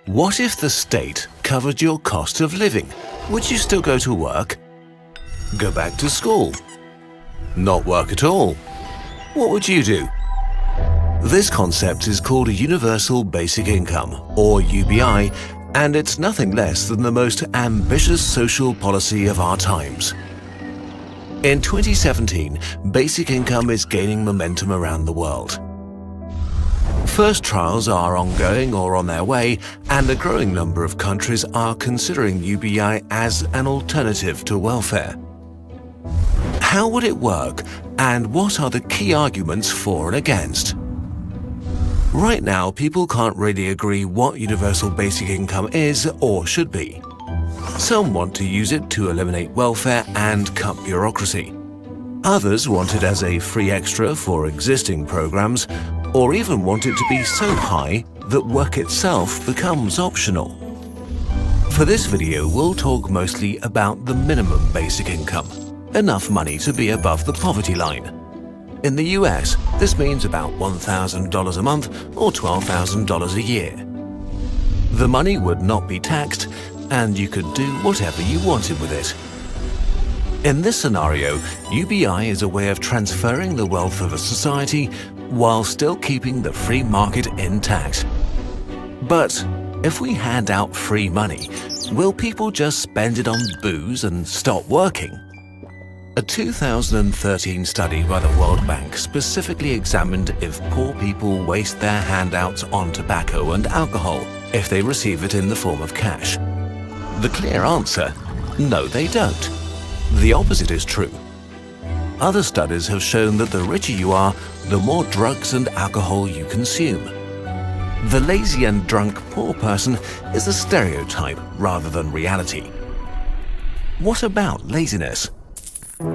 What if the state covered your cost of living? Would you still go to work? Go back to school? Not work at all? What would you do? This concept is called a Universal Basic Income, or UBI, and it's nothing less than the most ambitious social policy of our times. In 2017, basic income is gaining momentum around the world. First trials are ongoing or on their way, and a growing number of countries are considering UBI as an alternative to welfare. How would it work, and what are the key arguments for and against? Right now, people can't really agree what universal basic income is or should be. Some want to use it to eliminate welfare and cut bureaucracy. Others want it as a free extra for existing programs, or even want it to be so high that work itself becomes optional. For this video, we'll talk mostly about the minimum basic income, enough money to be above the poverty line. In the US, this means about $1,000 a month or $12,000 a year. The money would not be taxed, and you could do whatever you wanted with it. In this scenario, UBI is a way of transferring the wealth of a society while still keeping the free market intact. But if we hand out free money, will people just spend it on booze and stop working? A 2013 study by the World Bank specifically examined if poor people waste their handouts on tobacco and alcohol if they receive it in the form of cash. The clear answer: no, they don't. The opposite is true. Other studies have shown that the richer you are, the more drugs and alcohol you consume. The lazy and drunk poor person is a stereotype rather than reality. What about laziness?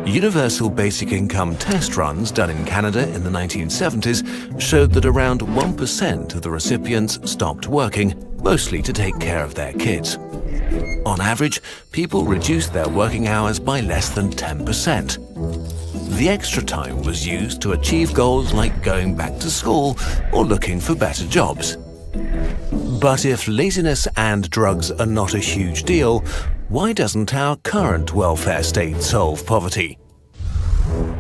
Universal basic income test runs done in Canada in the 1970s showed that around 1% of the recipients stopped working, mostly to take care of their kids. On average, people reduced their working hours by less than 10%. The extra time was used to achieve goals like going back to school or looking for better jobs. But if laziness and drugs are not a huge deal, why doesn't our current welfare state solve poverty?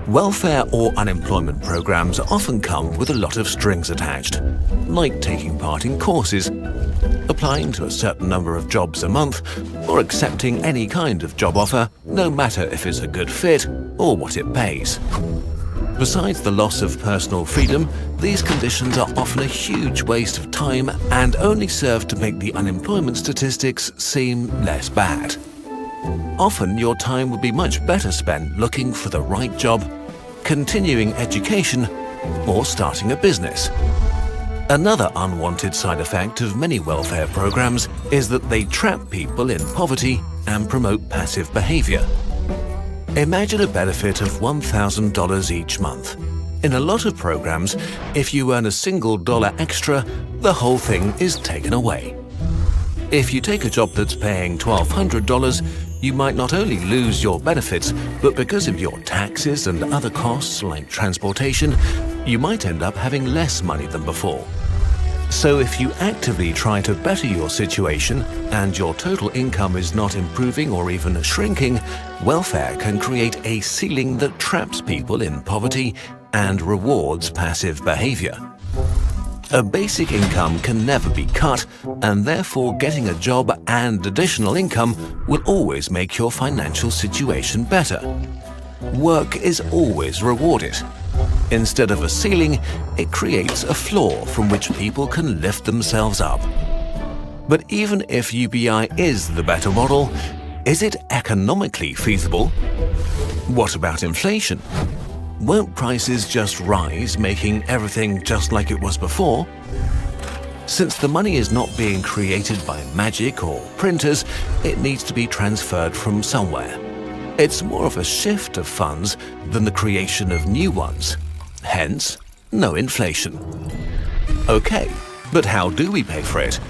Welfare or unemployment programs often come with a lot of strings attached, like taking part in courses, applying to a certain number of jobs a month, or accepting any kind of job offer, no matter if it's a good fit or what it pays. Besides the loss of personal freedom, these conditions are often a huge waste of time and only serve to make the unemployment statistics seem less bad. Often your time would be much better spent looking for the right job, continuing education, or starting a business. Another unwanted side effect of many welfare programs is that they trap people in poverty and promote passive behavior. Imagine a benefit of $1,000 each month. In a lot of programs, if you earn a single dollar extra, the whole thing is taken away. If you take a job that's paying $1,200, you might not only lose your benefits, but because of your taxes and other costs like transportation, you might end up having less money than before. So if you actively try to better your situation and your total income is not improving or even shrinking, welfare can create a ceiling that traps people in poverty and rewards passive behavior. A basic income can never be cut, and therefore getting a job and additional income will always make your financial situation better. Work is always rewarded. Instead of a ceiling, it creates a floor from which people can lift themselves up. But even if UBI is the better model, is it economically feasible? What about inflation? Won't prices just rise, making everything just like it was before? Since the money is not being created by magic or printers, it needs to be transferred from somewhere. It's more of a shift of funds than the creation of new ones. Hence, no inflation. Okay, but how do we pay for it?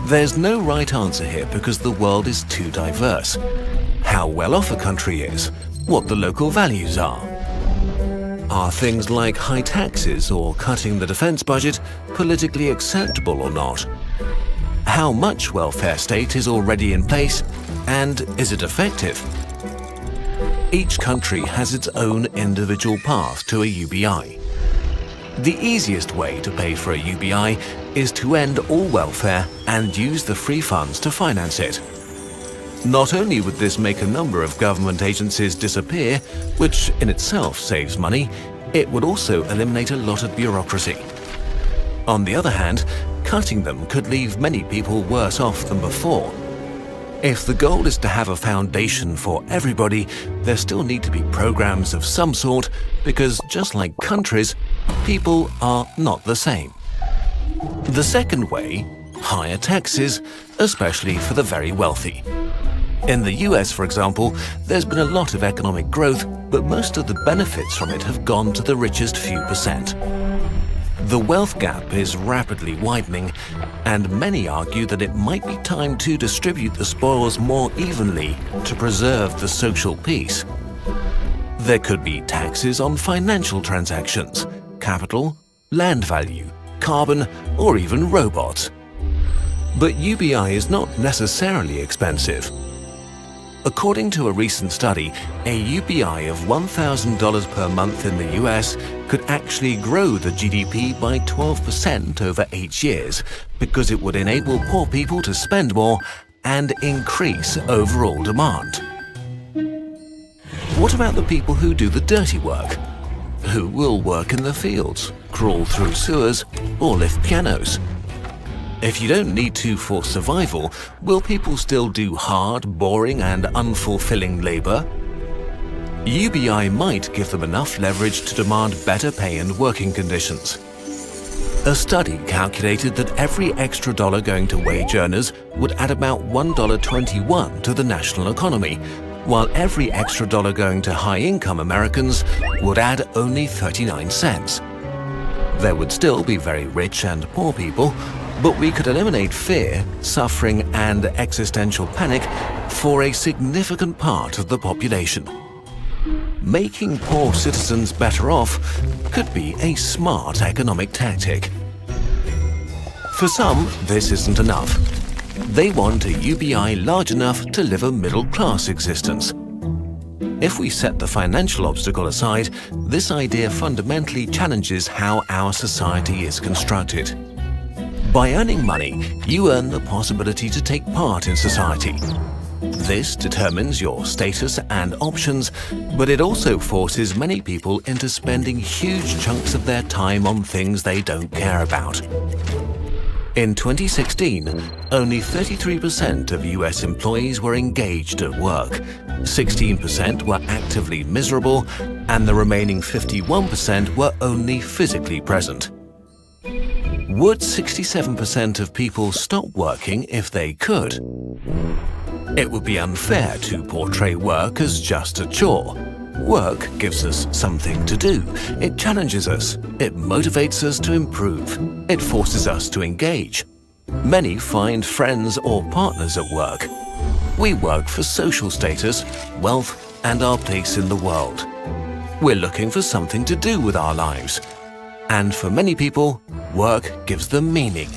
There's no right answer here because the world is too diverse. How well off a country is, what the local values are. Are things like high taxes or cutting the defense budget politically acceptable or not? How much welfare state is already in place, and is it effective? Each country has its own individual path to a UBI. The easiest way to pay for a UBI is to end all welfare and use the free funds to finance it. Not only would this make a number of government agencies disappear, which in itself saves money, it would also eliminate a lot of bureaucracy. On the other hand, cutting them could leave many people worse off than before. If the goal is to have a foundation for everybody, there still need to be programs of some sort, because just like countries, people are not the same. The second way, higher taxes, especially for the very wealthy. In the US, for example, there's been a lot of economic growth, but most of the benefits from it have gone to the richest few percent. The wealth gap is rapidly widening, and many argue that it might be time to distribute the spoils more evenly to preserve the social peace. There could be taxes on financial transactions, capital, land value, carbon, or even robots. But UBI is not necessarily expensive. According to a recent study, a UBI of $1,000 per month in the US could actually grow the GDP by 12% over 8 years, because it would enable poor people to spend more and increase overall demand. What about the people who do the dirty work? Who will work in the fields, crawl through sewers, or lift pianos? If you don't need to for survival, will people still do hard, boring, and unfulfilling labor? UBI might give them enough leverage to demand better pay and working conditions. A study calculated that every extra dollar going to wage earners would add about $1.21 to the national economy, while every extra dollar going to high-income Americans would add only 39 cents. There would still be very rich and poor people, but we could eliminate fear, suffering, and existential panic for a significant part of the population. Making poor citizens better off could be a smart economic tactic. For some, this isn't enough. They want a UBI large enough to live a middle-class existence. If we set the financial obstacle aside, this idea fundamentally challenges how our society is constructed. By earning money, you earn the possibility to take part in society. This determines your status and options, but it also forces many people into spending huge chunks of their time on things they don't care about. In 2016, only 33% of US employees were engaged at work, 16% were actively miserable, and the remaining 51% were only physically present. Would 67% of people stop working if they could? It would be unfair to portray work as just a chore. Work gives us something to do. It challenges us. It motivates us to improve. It forces us to engage. Many find friends or partners at work. We work for social status, wealth, and our place in the world. We're looking for something to do with our lives. And for many people, work gives them meaning.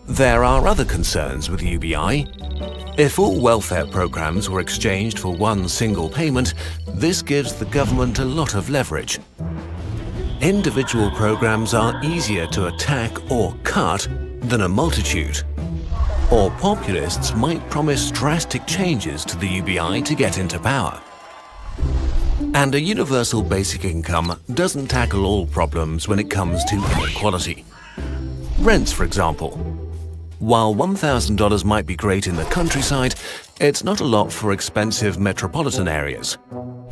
There are other concerns with UBI. If all welfare programs were exchanged for one single payment, this gives the government a lot of leverage. Individual programs are easier to attack or cut than a multitude. Or populists might promise drastic changes to the UBI to get into power. And a universal basic income doesn't tackle all problems when it comes to inequality. Rents, for example. While $1,000 might be great in the countryside, it's not a lot for expensive metropolitan areas,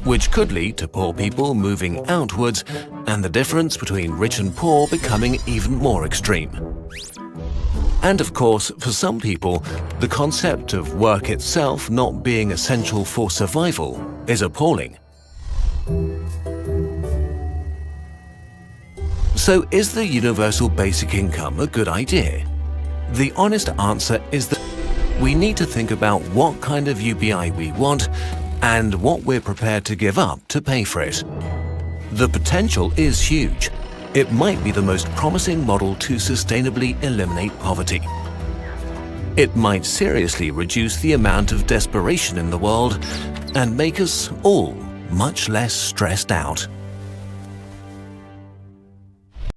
which could lead to poor people moving outwards and the difference between rich and poor becoming even more extreme. And of course, for some people, the concept of work itself not being essential for survival is appalling. So is the universal basic income a good idea? The honest answer is that we need to think about what kind of UBI we want and what we're prepared to give up to pay for it. The potential is huge. It might be the most promising model to sustainably eliminate poverty. It might seriously reduce the amount of desperation in the world and make us all much less stressed out.